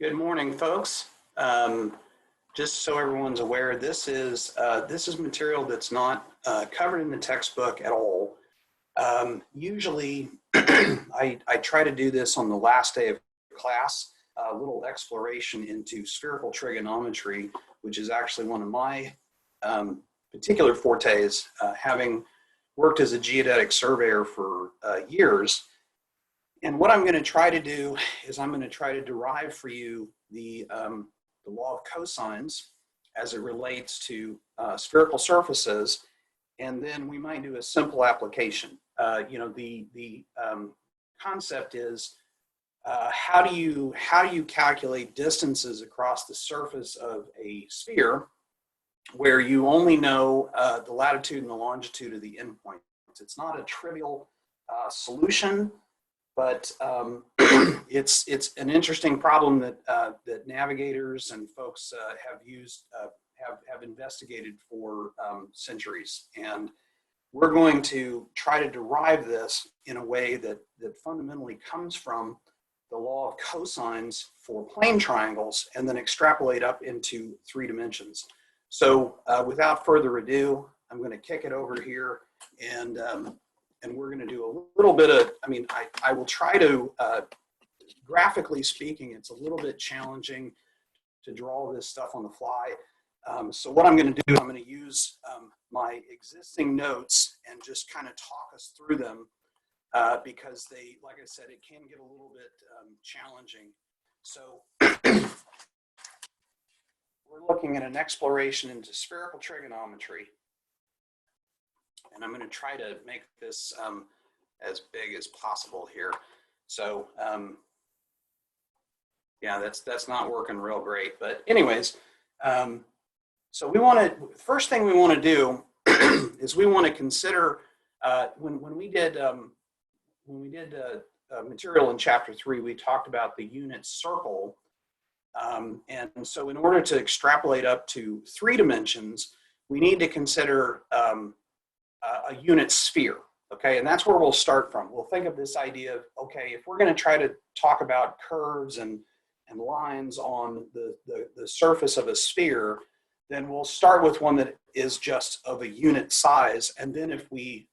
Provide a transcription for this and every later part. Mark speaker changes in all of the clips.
Speaker 1: Good morning, folks. Just so everyone's aware, this is material that's not covered in the textbook at all. Usually, I try to do this on the last day of class, a little exploration into spherical trigonometry, which is actually one of my particular fortes, having worked as a geodetic surveyor for years. And what I'm going to try to do is I'm going to try to derive for you the law of cosines as it relates to spherical surfaces, and then we might do a simple application. The concept is how do you calculate distances across the surface of a sphere where you only know the latitude and the longitude of the endpoints. It's not a trivial solution, but it's an interesting problem that navigators and folks have investigated for centuries. And we're going to try to derive this in a way that fundamentally comes from the law of cosines for plane triangles and then extrapolate up into 3 dimensions. So without further ado, I'm going to kick it over here and we're going to do a little bit of, I will try to, graphically speaking, it's a little bit challenging to draw this stuff on the fly. So what I'm going to do, I'm going to use my existing notes and just kind of talk us through them because they, like I said, it can get a little bit challenging. So we're looking at an exploration into spherical trigonometry. And I'm going to try to make this as big as possible here. So yeah, that's not working real great. But anyways, so first thing we want to do is we want to consider when we did material in chapter 3, we talked about the unit circle. And so in order to extrapolate up to 3 dimensions, we need to consider a unit sphere, okay? And that's where we'll start from. We'll think of this idea of, okay, if we're going to try to talk about curves and lines on the surface of a sphere, then we'll start with one that is just of a unit size. And then if we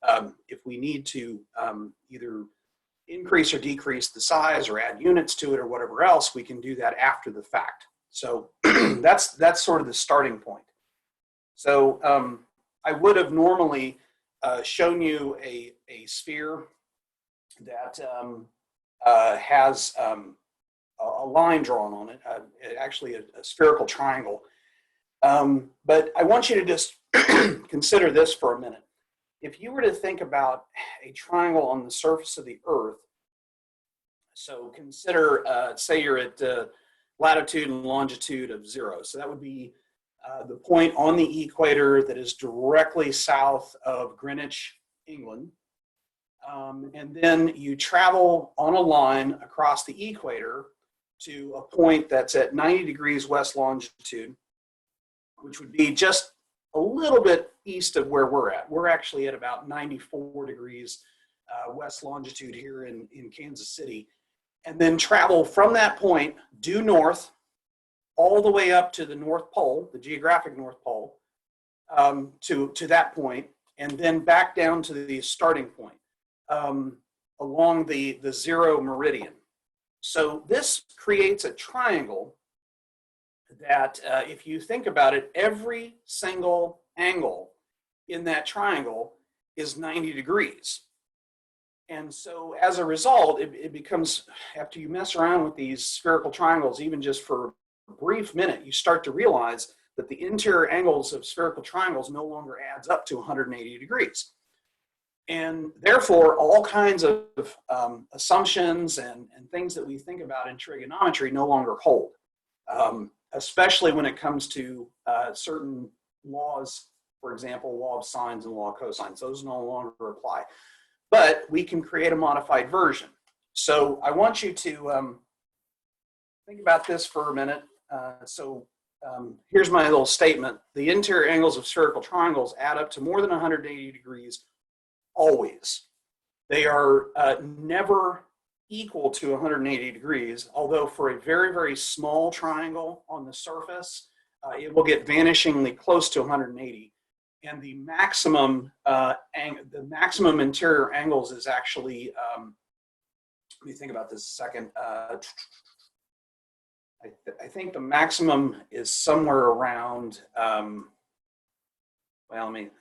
Speaker 1: need to either increase or decrease the size or add units to it or whatever else, we can do that after the fact. So that's sort of the starting point. So I would have normally shown you a sphere that has a line drawn on it, actually a spherical triangle. But I want you to just consider this for a minute. If you were to think about a triangle on the surface of the Earth, so consider, say you're at latitude and longitude of 0. So that would be the point on the equator that is directly south of Greenwich, England. And then you travel on a line across the equator to a point that's at 90 degrees west longitude, which would be just a little bit east of where we're at. We're actually at about 94 degrees west longitude here in Kansas City. And then travel from that point due north all the way up to the North Pole, the geographic North Pole, to that point, and then back down to the starting point along the 0 meridian. So this creates a triangle that, if you think about it, every single angle in that triangle is 90 degrees. And so as a result, it becomes, after you mess around with these spherical triangles, even just for a brief minute, you start to realize that the interior angles of spherical triangles no longer adds up to 180 degrees. And therefore, all kinds of assumptions and things that we think about in trigonometry no longer hold, especially when it comes to certain laws, for example, law of sines and law of cosines. Those no longer apply. But we can create a modified version. So I want you to think about this for a minute. Here's my little statement. The interior angles of spherical triangles add up to more than 180 degrees always. They are never equal to 180 degrees, although for a very, very small triangle on the surface, it will get vanishingly close to 180. And the maximum interior angles is actually, let me think about this a second. I think the maximum is somewhere around,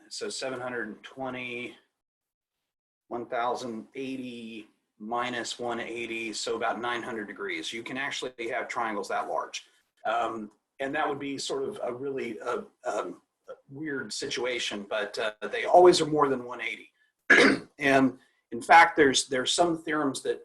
Speaker 1: so 720, 1080 minus 180, so about 900 degrees. You can actually have triangles that large. And that would be sort of a really weird situation, but they always are more than 180. And in fact, there's some theorems that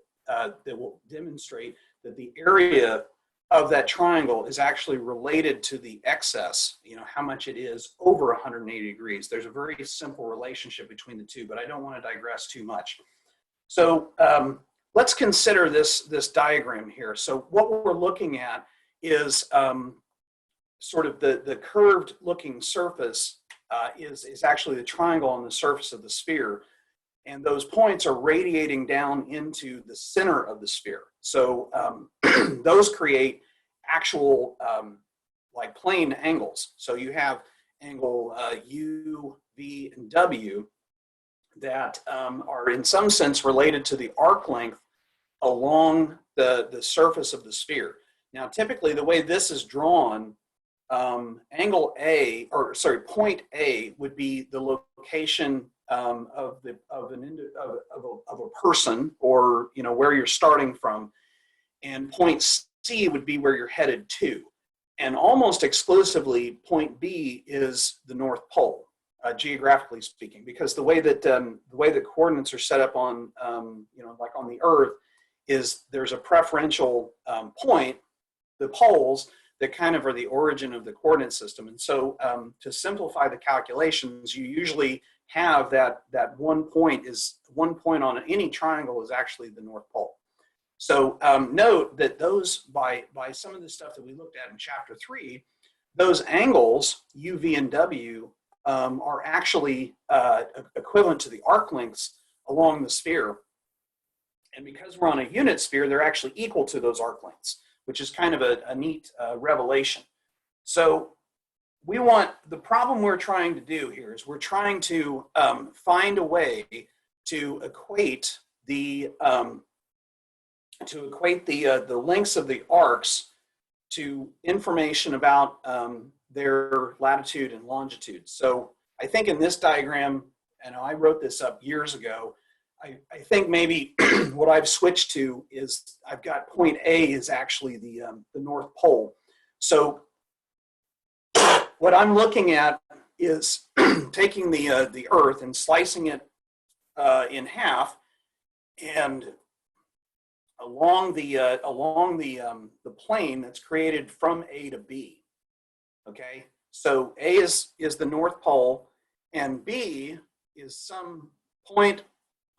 Speaker 1: will demonstrate that the area of that triangle is actually related to the excess, how much it is over 180 degrees. There's a very simple relationship between the two, but I don't want to digress too much. So let's consider this diagram here. So what we're looking at is sort of the curved looking surface is actually the triangle on the surface of the sphere. And those points are radiating down into the center of the sphere. So those create actual like plane angles. So you have angle U, V, and W that are in some sense related to the arc length along the surface of the sphere. Now, typically the way this is drawn, point A would be the location of a person, or where you're starting from, and point C would be where you're headed to, and almost exclusively point B is the North Pole, geographically speaking, because the way that coordinates are set up on like on the Earth is there's a preferential point, the poles, that kind of are the origin of the coordinate system. And so to simplify the calculations, you usually have that one point on any triangle is actually the North Pole. So note that those, by some of the stuff that we looked at in chapter 3, those angles, U, V, and W, are actually equivalent to the arc lengths along the sphere. And because we're on a unit sphere, they're actually equal to those arc lengths, which is kind of a neat revelation. So the problem we're trying to do here is we're trying to find a way to equate the lengths of the arcs to information about their latitude and longitude. So I think in this diagram, and I wrote this up years ago, I think maybe what I've switched to is I've got point A is actually the North Pole. So what I'm looking at is taking the Earth and slicing it in half, and along the plane that's created from A to B. Okay, so A is the North Pole, and B is some point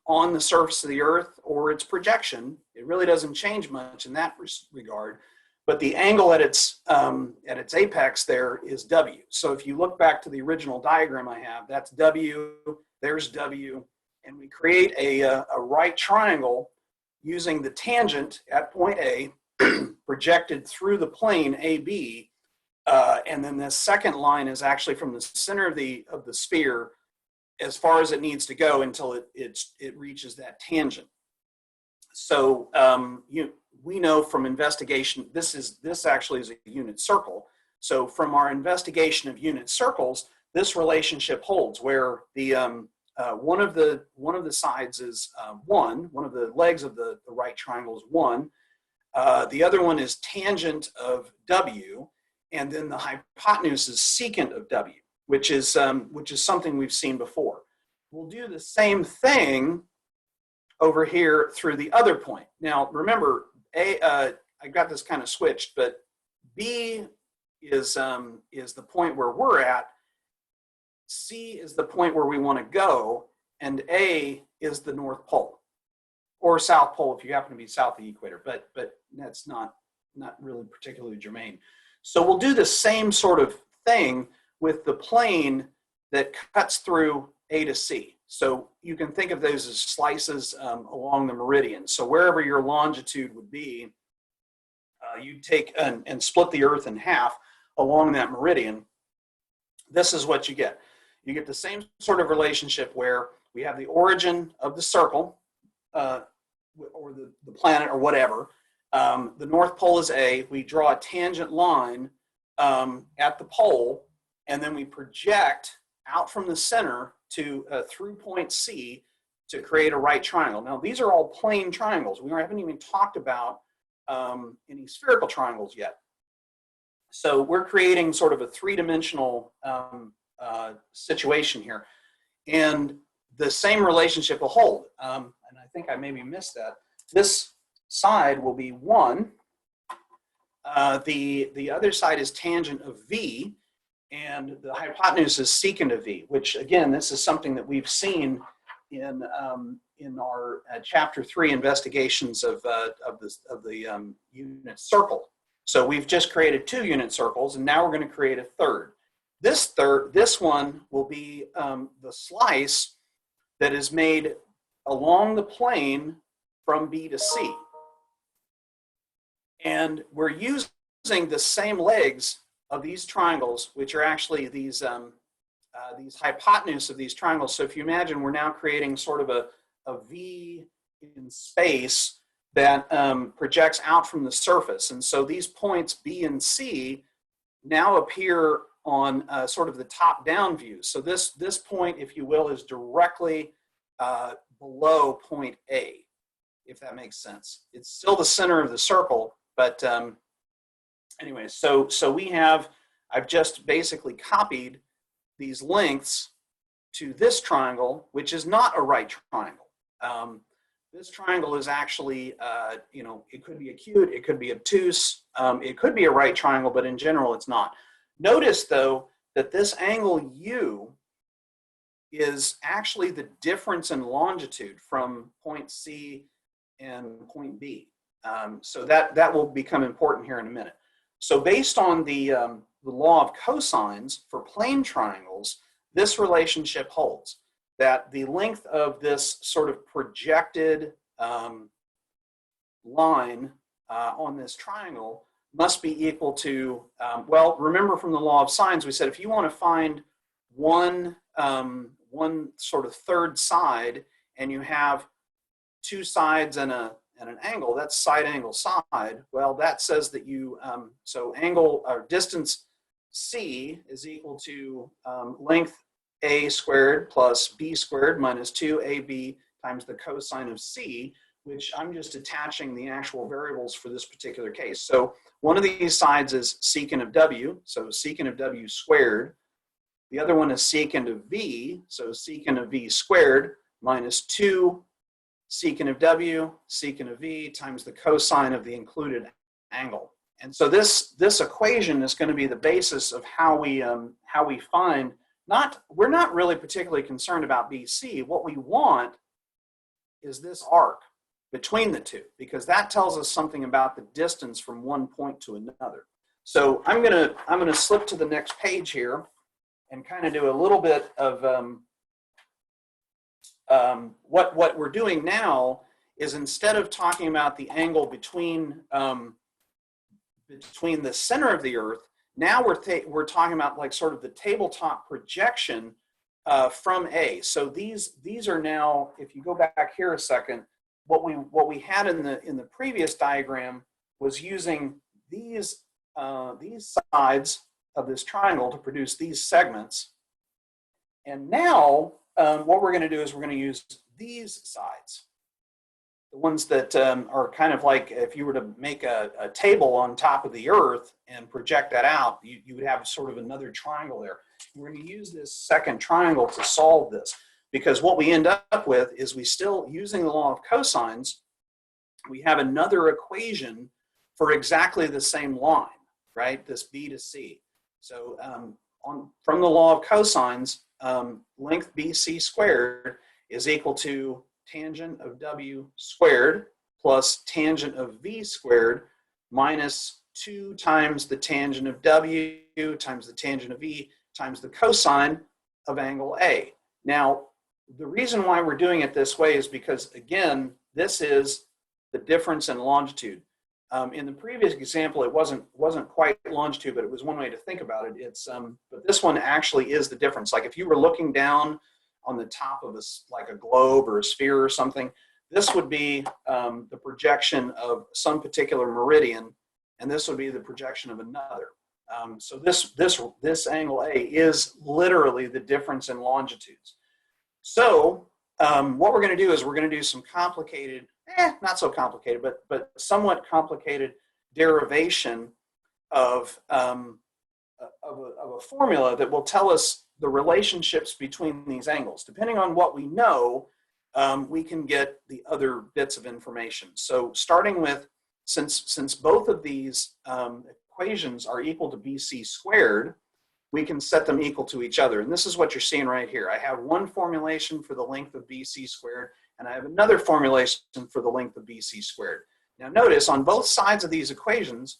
Speaker 1: on the surface of the Earth or its projection. It really doesn't change much in that regard, but the angle at its apex there is W. So if you look back to the original diagram I have, that's W, there's W, and we create a right triangle using the tangent at point A projected through the plane AB, and then this second line is actually from the center of the sphere as far as it needs to go until it reaches that tangent. So we know from investigation, this actually is a unit circle. So from our investigation of unit circles, this relationship holds, where the one of the sides is 1, one of the legs of the right triangle is 1, the other one is tangent of W, and then the hypotenuse is secant of W, which is something we've seen before. We'll do the same thing over here through the other point. Now remember, I got this kind of switched, but B is the point where we're at, C is the point where we want to go, and A is the North Pole, or South Pole if you happen to be south of the equator, but that's not really particularly germane. So we'll do the same sort of thing with the plane that cuts through A to C. So you can think of those as slices along the meridian. So wherever your longitude would be, you take and split the Earth in half along that meridian. This is what you get. You get the same sort of relationship where we have the origin of the circle, or the planet or whatever. The North Pole is A. We draw a tangent line at the pole, and then we project out from the center to through point C to create a right triangle. Now, these are all plane triangles. We haven't even talked about any spherical triangles yet. So we're creating sort of a three-dimensional situation here. And the same relationship will hold. And I think I maybe missed that. This side will be 1. The other side is tangent of V, and the hypotenuse is secant of V, which, again, this is something that we've seen in our Chapter 3 investigations of the unit circle. So we've just created 2 unit circles, and now we're going to create a third. This one will be the slice that is made along the plane from B to C. And we're using the same legs of these triangles, which are actually these hypotenuse of these triangles. So if you imagine, we're now creating sort of a V in space that projects out from the surface. And so these points B and C now appear on sort of the top-down view. So this point, if you will, is directly below point A, if that makes sense. It's still the center of the circle, but anyway, so I've just basically copied these lengths to this triangle, which is not a right triangle. This triangle is actually, it could be acute, it could be obtuse, it could be a right triangle, but in general it's not. Notice, though, that this angle U is actually the difference in longitude from point C and point B. So that will become important here in a minute. So based on the law of cosines for plane triangles, this relationship holds, that the length of this sort of projected line on this triangle must be equal to, well, remember from the law of sines, we said if you want to find one sort of third side and you have 2 sides and an angle, that's side angle side. Well, that says that you, so angle or distance C is equal to length A squared plus B squared minus 2AB times the cosine of C, which I'm just attaching the actual variables for this particular case. So one of these sides is secant of W, so secant of W squared. The other one is secant of V, so secant of V squared minus 2 secant of W, secant of V times the cosine of the included angle. And so this equation is going to be the basis of how we find, we're not really particularly concerned about BC. What we want is this arc between the two, because that tells us something about the distance from one point to another. So I'm gonna slip to the next page here and kind of do a little bit of what we're doing now is, instead of talking about the angle between the center of the Earth, now we're talking about like sort of the tabletop projection from A. So these are now, if you go back here a second, what we had in the previous diagram was using these sides of this triangle to produce these segments. And now what we're going to do is we're going to use these sides, the ones that are kind of like if you were to make a table on top of the Earth and project that out, you would have sort of another triangle there. We're going to use this second triangle to solve this, because what we end up with is, we still, using the law of cosines, we have another equation for exactly the same line, right? This B to C. So from the law of cosines, length BC squared is equal to tangent of W squared plus tangent of V squared minus 2 times the tangent of W times the tangent of V times the cosine of angle A. Now, The reason why we're doing it this way is because, again, this is the difference in longitude. In the previous example, it wasn't quite longitude, but it was one way to think about it. But this one actually is the difference. Like if you were looking down on the top of like a globe or a sphere or something, this would be the projection of some particular meridian, and this would be the projection of another. So this angle A is literally the difference in longitudes. So what we're going to do is we're going to do some complicated, not so complicated, but somewhat complicated derivation of a formula that will tell us the relationships between these angles. Depending on what we know, we can get the other bits of information. So starting with, since both of these equations are equal to BC squared, we can set them equal to each other. And this is what you're seeing right here. I have one formulation for the length of BC squared, and I have another formulation for the length of BC squared. Now notice on both sides of these equations,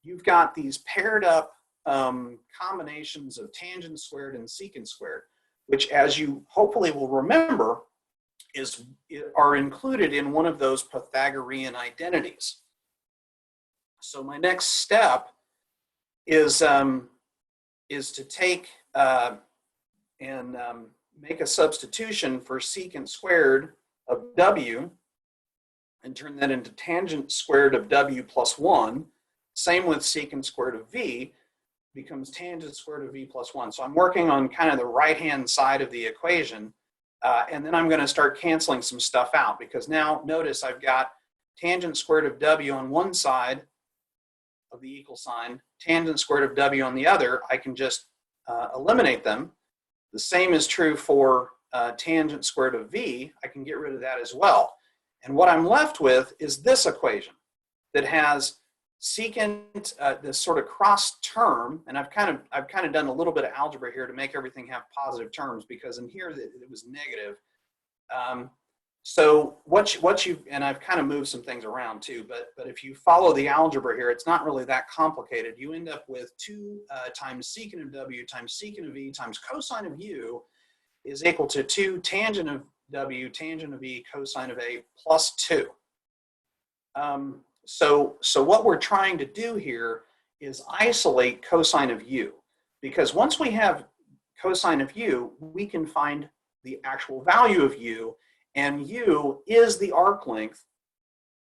Speaker 1: you've got these paired up combinations of tangent squared and secant squared, which, as you hopefully will remember, are included in one of those Pythagorean identities. So my next step is to take and make a substitution for secant squared of W and turn that into tangent squared of W plus 1. Same with secant squared of V becomes tangent squared of V plus 1. So I'm working on kind of the right-hand side of the equation, and then I'm going to start canceling some stuff out, because now notice I've got tangent squared of W on one side of the equal sign, tangent squared of W on the other. I can just eliminate them. The same is true for tangent squared of V. I can get rid of that as well. And what I'm left with is this equation that has secant, this sort of cross term, and I've kind of done a little bit of algebra here to make everything have positive terms, because in here it was negative. So what you, and I've kind of moved some things around too, but if you follow the algebra here, it's not really that complicated. You end up with 2 times secant of W times secant of V times cosine of U is equal to 2 tangent of W, tangent of V, cosine of A plus 2. So what we're trying to do here is isolate cosine of U, because once we have cosine of U, we can find the actual value of U, and U is the arc length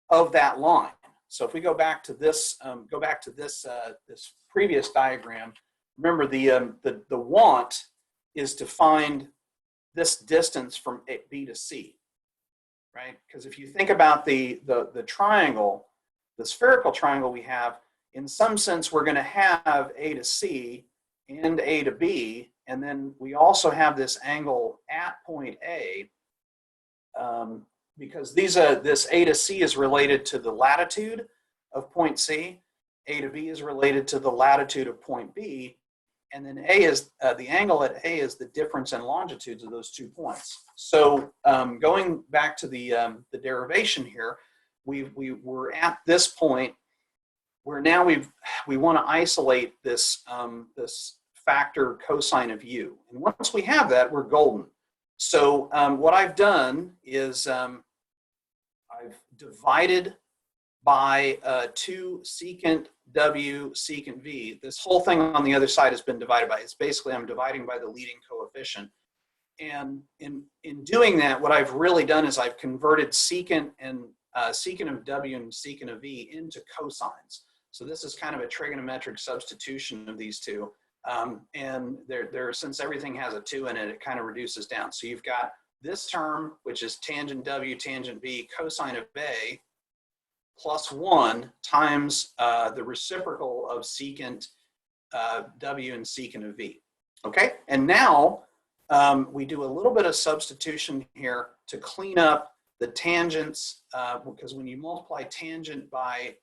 Speaker 1: of that line. So if we go back to this, this previous diagram, remember the want is to find this distance from B to C, right? Because if you think about the triangle, the spherical triangle we have, in some sense, we're going to have A to C and A to B, and then we also have this angle at point A, because this A to C is related to the latitude of point C, A to B is related to the latitude of point B, and then A is the angle at A is the difference in longitudes of those 2 points. So going back to the derivation here, we're at this point where now we want to isolate this this factor cosine of U, and once we have that, we're golden. So what I've done is I've divided by 2 secant W, secant V. This whole thing on the other side has been divided by. It's basically I'm dividing by the leading coefficient. And in doing that, what I've really done is I've converted secant and secant of W and secant of V into cosines. So this is kind of a trigonometric substitution of these two. And since everything has a 2 in it, it kind of reduces down. So you've got this term, which is tangent W, tangent V, cosine of A, plus 1 times the reciprocal of secant W and secant of V. Okay, and now we do a little bit of substitution here to clean up the tangents, because when you multiply tangent by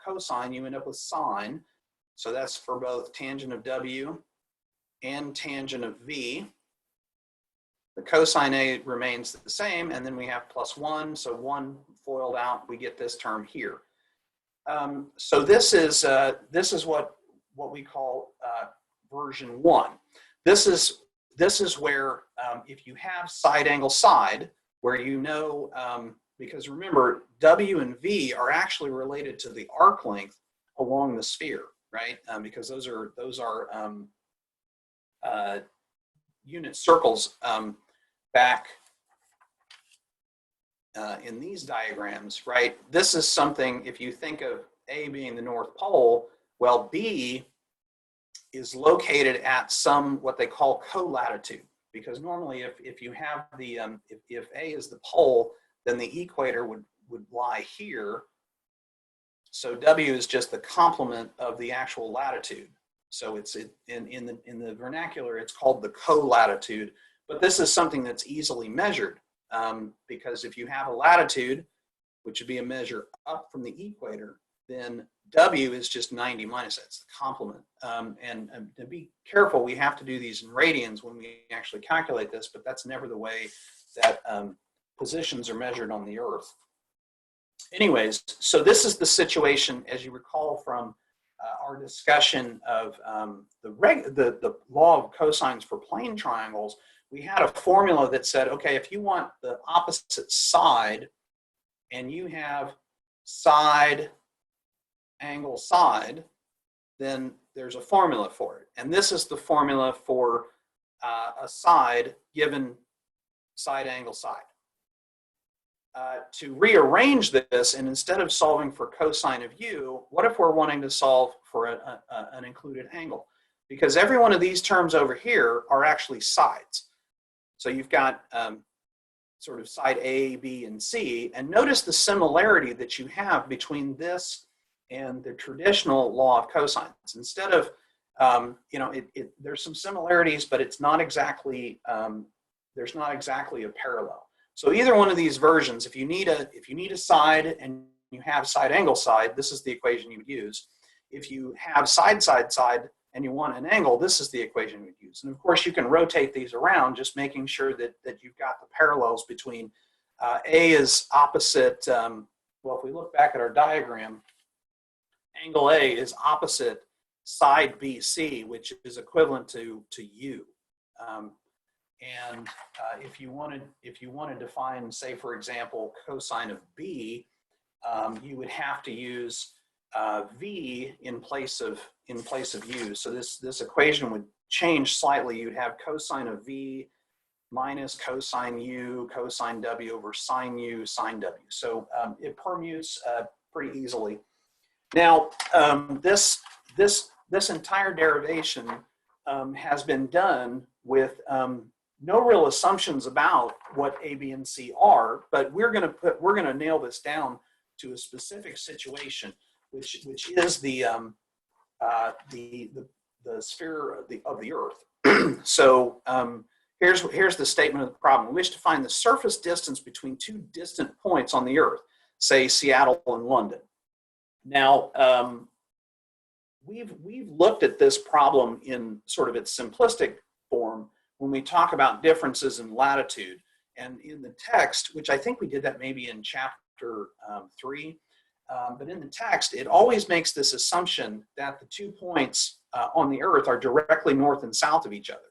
Speaker 1: cosine, you end up with sine. So that's for both tangent of W and tangent of V. The cosine A remains the same, and then we have plus 1, so 1 foiled out, we get this term here. So this is what we call version 1. This is this is where if you have side angle side, where you know, because remember, W and V are actually related to the arc length along the sphere, right? Because those are unit circles back in these diagrams, right? This is something, if you think of A being the North Pole, well, B is located at some, what they call co-latitude, because normally if you have the, if A is the pole, then the equator would lie here. So W is just the complement of the actual latitude. So it's in the vernacular, it's called the co-latitude, but this is something that's easily measured because if you have a latitude, which would be a measure up from the equator, then W is just 90 minus that. It's the complement. And to be careful, we have to do these in radians when we actually calculate this, but that's never the way that positions are measured on the Earth. Anyways, so this is the situation, as you recall from our discussion of the law of cosines for plane triangles. We had a formula that said, okay, if you want the opposite side and you have side angle side, then there's a formula for it. And this is the formula for a side given side angle side. To rearrange this, and instead of solving for cosine of u, what if we're wanting to solve for an included angle? Because every one of these terms over here are actually sides. So you've got sort of side A, B, and C, and notice the similarity that you have between this and the traditional law of cosines. Instead of, there's some similarities, but it's not exactly, there's not exactly a parallel. So either one of these versions, if you need a side and you have side angle side, this is the equation you would use. If you have side and you want an angle, this is the equation you would use. And of course, you can rotate these around, just making sure that you've got the parallels between A is opposite, well, if we look back at our diagram, angle A is opposite side BC, which is equivalent to U. And if you want to define, say, for example, cosine of B, you would have to use V in place of U. So this equation would change slightly. You'd have cosine of V minus cosine U, cosine W over sine U, sine W. So it permutes pretty easily. Now, this entire derivation has been done with no real assumptions about what A, B, and C are, but we're going to nail this down to a specific situation, which is the sphere of the Earth. So here's the statement of the problem. We wish to find the surface distance between two distant points on the Earth, say Seattle and London. Now, we've looked at this problem in sort of its simplistic form when we talk about differences in latitude. And in the text, which I think we did that maybe in chapter 3, but in the text, it always makes this assumption that the 2 points on the Earth are directly north and south of each other.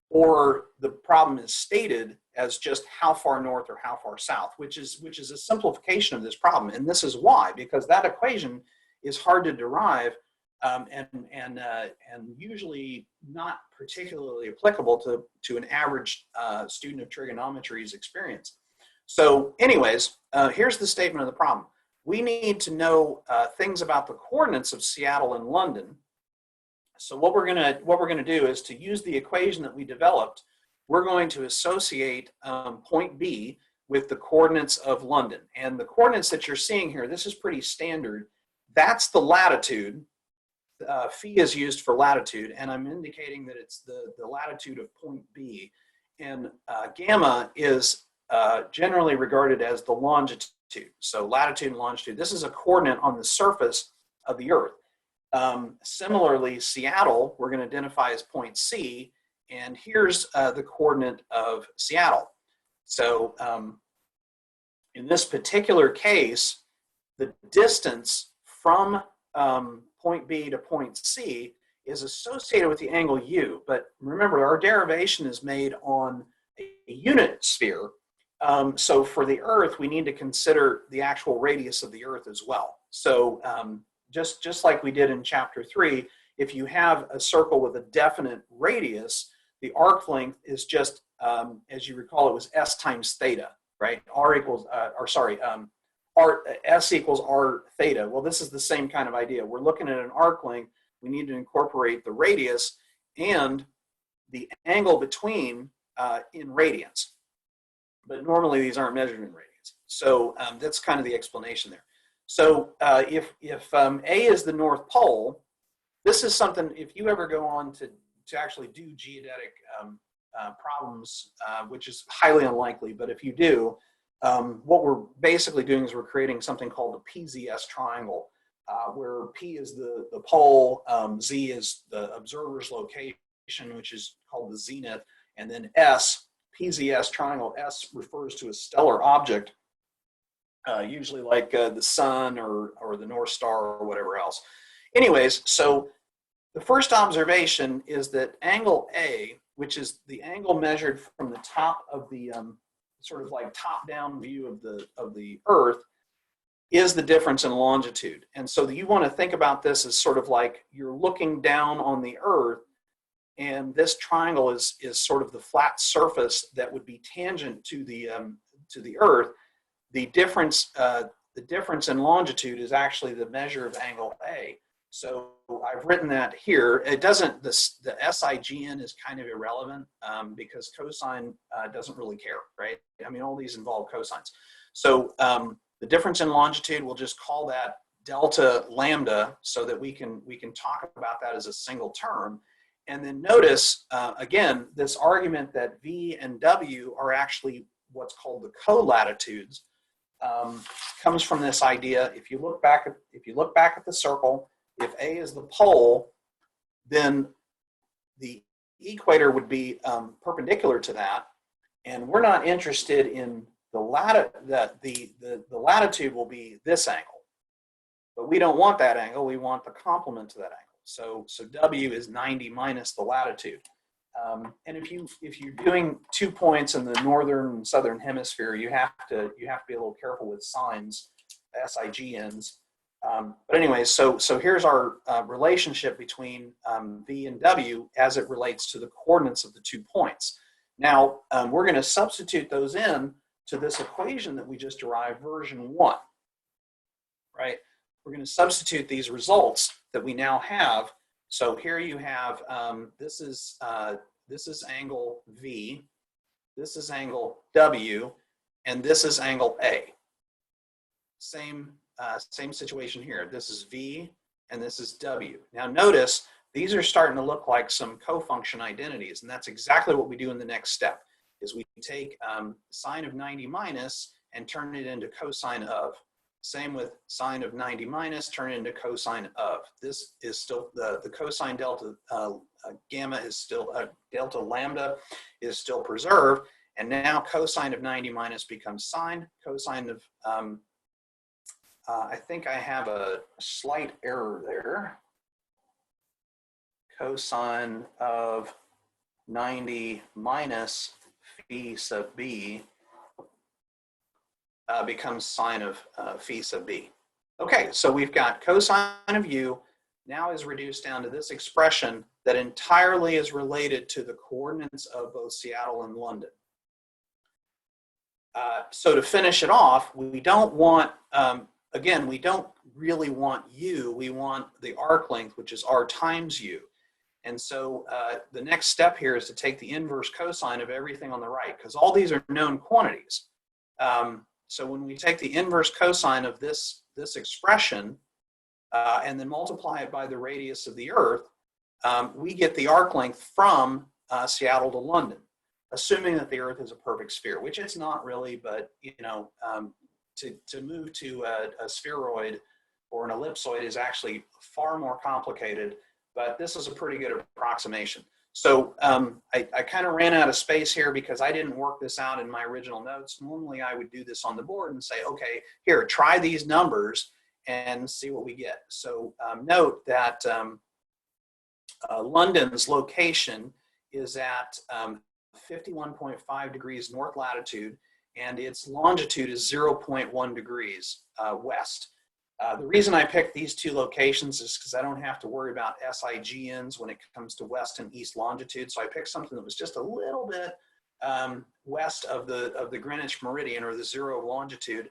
Speaker 1: Or the problem is stated as just how far north or how far south, which is a simplification of this problem. And this is why, because that equation is hard to derive and usually not particularly applicable to an average student of trigonometry's experience. So anyways, here's the statement of the problem. We need to know things about the coordinates of Seattle and London. So what we're gonna do is to use the equation that we developed. We're going to associate point B with the coordinates of London. And the coordinates that you're seeing here, this is pretty standard. That's the latitude. Phi is used for latitude, and I'm indicating that it's the latitude of point B. And gamma is generally regarded as the longitude. So latitude and longitude. This is a coordinate on the surface of the Earth. Similarly, Seattle, we're going to identify as point C, and here's the coordinate of Seattle. So in this particular case, the distance from point B to point C is associated with the angle u. But remember, our derivation is made on a unit sphere. So for the Earth, we need to consider the actual radius of the Earth as well. So just like we did in Chapter 3, if you have a circle with a definite radius, the arc length is just, as you recall, it was s times theta, right? S equals r theta. Well, this is the same kind of idea. We're looking at an arc length. We need to incorporate the radius and the angle between in radians. But normally these aren't measured in radians. So that's kind of the explanation there. So if A is the North Pole, this is something, if you ever go on to actually do geodetic problems, which is highly unlikely, but if you do, what we're basically doing is we're creating something called the PZS triangle, where P is the pole, Z is the observer's location, which is called the zenith, and then S, PZS triangle, S refers to a stellar object, usually like the sun or the North Star or whatever else. Anyways, so the first observation is that angle A, which is the angle measured from the top of the sort of like top-down view of the Earth, is the difference in longitude. And so you want to think about this as sort of like you're looking down on the Earth, and this triangle is sort of the flat surface that would be tangent to the Earth. The difference in longitude is actually the measure of angle A. So I've written that here. It doesn't, the SIGN is kind of irrelevant because cosine doesn't really care, right? I mean, all these involve cosines. So the difference in longitude, we'll just call that delta lambda so that we can talk about that as a single term. And then notice, again, this argument that V and W are actually what's called the co-latitudes comes from this idea. If you look back at the circle, if A is the pole, then the equator would be perpendicular to that, and we're not interested in the latitude will be this angle, but we don't want that angle. We want the complement to that angle. So W is 90 minus the latitude. And if you're doing 2 points in the northern and southern hemisphere, you have to be a little careful with signs, SIGNs. But anyway, so here's our relationship between V and W as it relates to the coordinates of the 2 points. Now, we're going to substitute those in to this equation that we just derived, version 1, right? We're going to substitute these results that we now have. So here you have, this is angle V, this is angle W, and this is angle A. Same situation here. This is V and this is W. Now notice these are starting to look like some cofunction identities, and that's exactly what we do in the next step, is we take sine of 90 minus and turn it into cosine of. Same with sine of 90 minus, turn it into cosine of. This is still, the cosine delta gamma is still, delta lambda is still preserved, and now cosine of 90 minus becomes sine. Cosine of, I think I have a slight error there. Cosine of 90 minus phi sub b becomes sine of phi sub b. Okay, so we've got cosine of u now is reduced down to this expression that entirely is related to the coordinates of both Seattle and London. So to finish it off, we don't want, again, we don't really want u, we want the arc length, which is r times u. And so the next step here is to take the inverse cosine of everything on the right, because all these are known quantities. So when we take the inverse cosine of this expression and then multiply it by the radius of the Earth, we get the arc length from Seattle to London, assuming that the Earth is a perfect sphere, which it's not really, but you know, to move to a spheroid or an ellipsoid is actually far more complicated, but this is a pretty good approximation. So I kind of ran out of space here because I didn't work this out in my original notes. Normally I would do this on the board and say, okay, here, try these numbers and see what we get. So note that London's location is at 51.5 degrees north latitude, and its longitude is 0.1 degrees west. The reason I picked these two locations is because I don't have to worry about SIGNs when it comes to west and east longitude. So I picked something that was just a little bit west of the Greenwich meridian, or the zero longitude,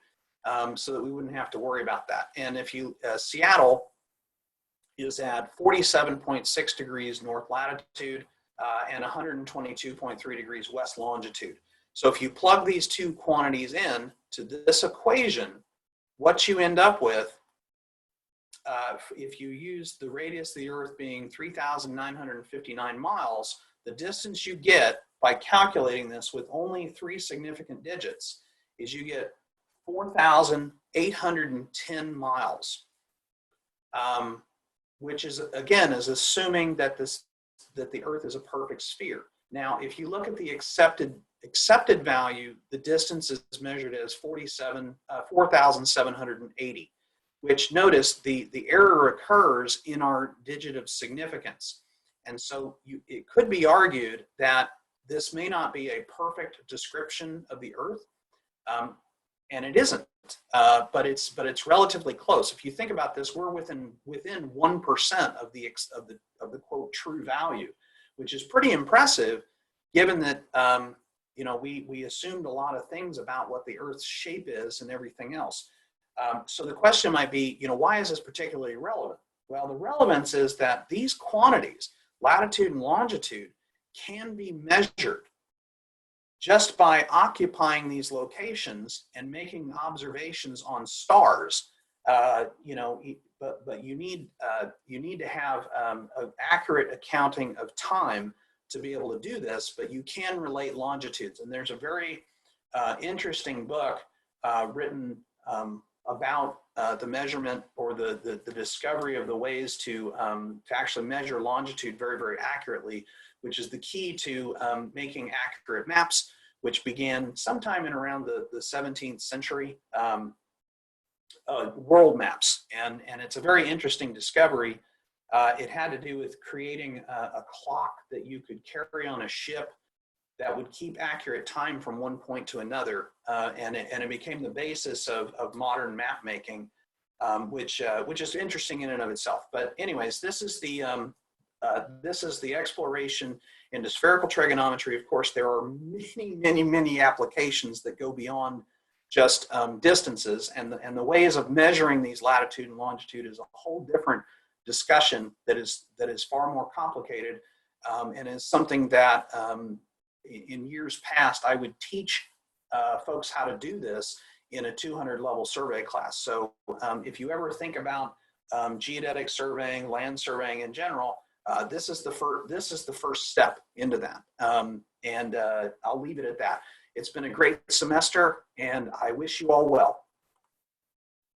Speaker 1: so that we wouldn't have to worry about that. And if you, Seattle is at 47.6 degrees north latitude and 122.3 degrees west longitude. So if you plug these two quantities in to this equation, what you end up with, if you use the radius of the Earth being 3,959 miles, the distance you get by calculating this with only 3 significant digits is you get 4,810 miles, which is, again, is assuming that the Earth is a perfect sphere. Now, if you look at the accepted value, the distance is measured as 4,780, which, notice, the error occurs in our digit of significance. And so it could be argued that this may not be a perfect description of the Earth, and it isn't, but it's relatively close. If you think about this, we're within 1% of the quote true value, which is pretty impressive, given that we assumed a lot of things about what the Earth's shape is and everything else. So the question might be, why is this particularly relevant? Well, the relevance is that these quantities, latitude and longitude, can be measured just by occupying these locations and making observations on stars. But you need to have an accurate accounting of time to be able to do this, but you can relate longitudes. And there's a very interesting book written about the measurement, or the discovery of the ways to actually measure longitude very, very accurately, which is the key to making accurate maps, which began sometime in around the 17th century, world maps. And it's a very interesting discovery. It had to do with creating a clock that you could carry on a ship that would keep accurate time from one point to another, and it became the basis of modern map making, which is interesting in and of itself. But anyways, this is the exploration into spherical trigonometry. Of course, there are many applications that go beyond just distances, and the ways of measuring these latitude and longitude is a whole different discussion that is far more complicated, and is something that in years past I would teach folks how to do this in a 200 level survey class. So if you ever think about geodetic surveying, land surveying in general, this is the first step into that, and I'll leave it at that. It's been a great semester, and I wish you all well.